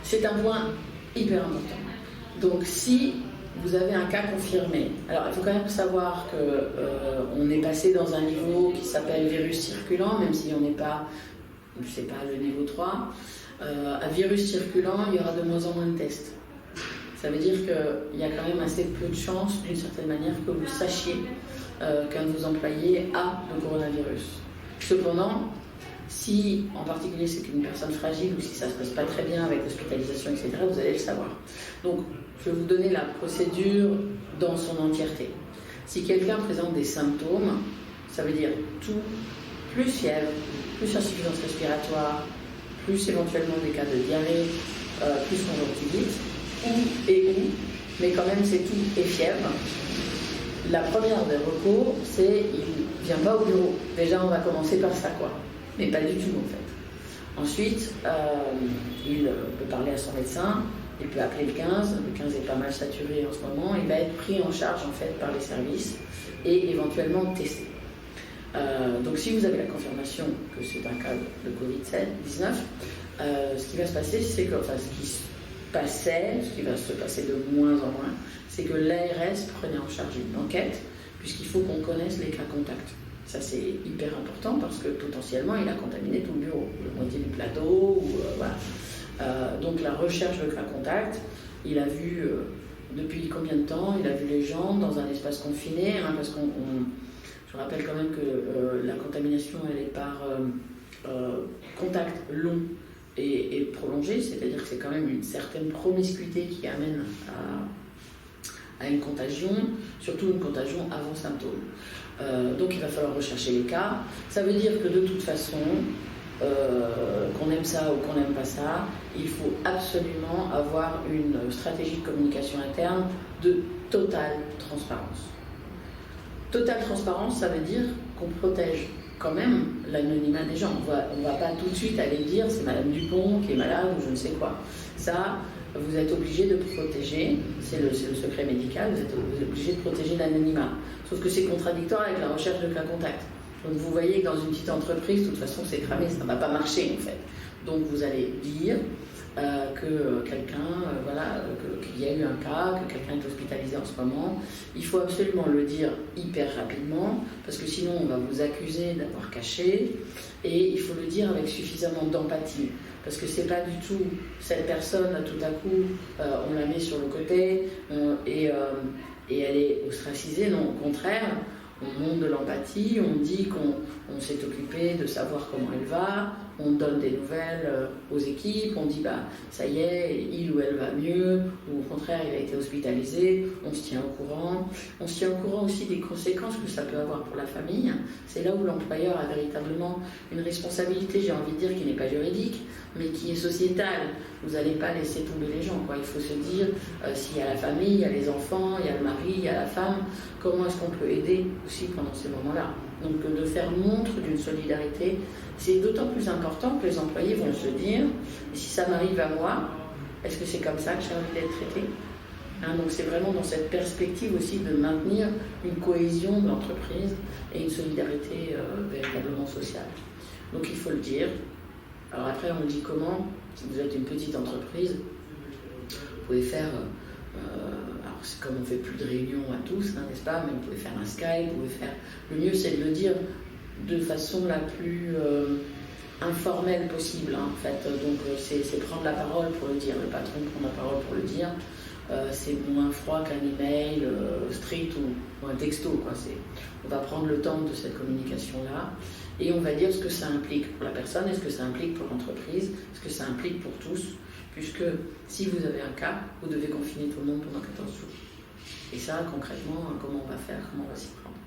c'est un point hyper important. Donc si vous avez un cas confirmé, alors il faut quand même savoir qu'on est passé dans un niveau qui s'appelle virus circulant, même si on n'est pas, c'est pas le niveau 3. À virus circulant, il y aura de moins en moins de tests. Ça veut dire qu'il y a quand même assez peu de chances, d'une certaine manière, que vous sachiez qu'un de vos employés a le coronavirus. Cependant, si en particulier c'est une personne fragile ou si ça ne se passe pas très bien avec l'hospitalisation, etc., vous allez le savoir. Donc, je vais vous donner la procédure dans son entièreté. Si quelqu'un présente des symptômes, ça veut dire tout, plus fièvre, plus insuffisance respiratoire, plus éventuellement des cas de diarrhée, plus conjonctivite, mais quand même c'est tout et fièvre. La première des recours, c'est il ne vient pas au bureau. Déjà, on va commencer par ça, quoi. Mais pas du tout, en fait. Ensuite, il peut parler à son médecin, il peut appeler le 15. Le 15 est pas mal saturé en ce moment. Il va être pris en charge, en fait, par les services et éventuellement testé. Donc, si vous avez la confirmation que c'est un cas de Covid-19, ce qui va se passer, c'est que, enfin, ce qui va se passer de moins en moins, c'est que l'ARS prenait en charge une enquête, puisqu'il faut qu'on connaisse les cas contacts. Ça, c'est hyper important parce que potentiellement, il a contaminé tout le bureau, le moitié du plateau, voilà. Donc, la recherche de cas contacts, il a vu depuis combien de temps, il a vu les gens dans un espace confiné, hein, parce je rappelle quand même que la contamination, elle est par contact long et prolongé, c'est-à-dire que c'est quand même une certaine promiscuité qui amène à une contagion, surtout une contagion avant symptômes. Donc il va falloir rechercher les cas. Ça veut dire que de toute façon, qu'on aime ça ou qu'on n'aime pas ça, il faut absolument avoir une stratégie de communication interne de totale transparence. Totale transparence, ça veut dire qu'on protège quand même l'anonymat des gens. On va pas tout de suite aller dire c'est Madame Dupont qui est malade ou je ne sais quoi. Ça, vous êtes obligé de protéger, c'est le secret médical, vous êtes obligé de protéger l'anonymat. Sauf que c'est contradictoire avec la recherche de cas contacts. Donc vous voyez que dans une petite entreprise, de toute façon c'est cramé, ça ne va pas marcher en fait. Donc vous allez dire que quelqu'un, qu'il y a eu un cas, que quelqu'un est hospitalisé en ce moment. Il faut absolument le dire hyper rapidement, parce que sinon on va vous accuser d'avoir caché, et il faut le dire avec suffisamment d'empathie, parce que c'est pas du tout cette personne, tout à coup, on la met sur le côté, et elle est ostracisée, non, au contraire. On montre de l'empathie, on dit qu'on s'est occupé de savoir comment elle va, on donne des nouvelles aux équipes, on dit ça y est, il ou elle va mieux, ou au contraire il a été hospitalisé, on se tient au courant. On se tient au courant aussi des conséquences que ça peut avoir pour la famille. C'est là où l'employeur a véritablement une responsabilité, j'ai envie de dire, qui n'est pas juridique, mais qui est sociétale. Vous n'allez pas laisser tomber les gens, quoi. Il faut se dire, s'il y a la famille, il y a les enfants, il y a le mari, il y a la femme, comment est-ce qu'on peut aider aussi pendant ces moments-là. Donc de faire montre d'une solidarité, c'est d'autant plus important que les employés vont se dire, si ça m'arrive à moi, est-ce que c'est comme ça que j'ai envie d'être traité ? Donc c'est vraiment dans cette perspective aussi de maintenir une cohésion de l'entreprise et une solidarité véritablement sociale. Donc il faut le dire. Alors après on le dit comment ? Si vous êtes une petite entreprise, vous pouvez faire... alors c'est comme on ne fait plus de réunions à tous, n'est-ce pas, mais vous pouvez faire un Skype, vous pouvez faire... Le mieux c'est de le dire de façon la plus informelle possible, en fait. Donc c'est prendre la parole pour le dire, le patron prend la parole pour le dire. C'est moins froid qu'un email strict ou un texto, quoi. On va prendre le temps de cette communication-là et on va dire ce que ça implique pour la personne, est-ce que ça implique pour l'entreprise, est-ce que ça implique pour tous, puisque si vous avez un cas, vous devez confiner tout le monde pendant 14 jours. Et ça, concrètement, comment on va faire, comment on va s'y prendre.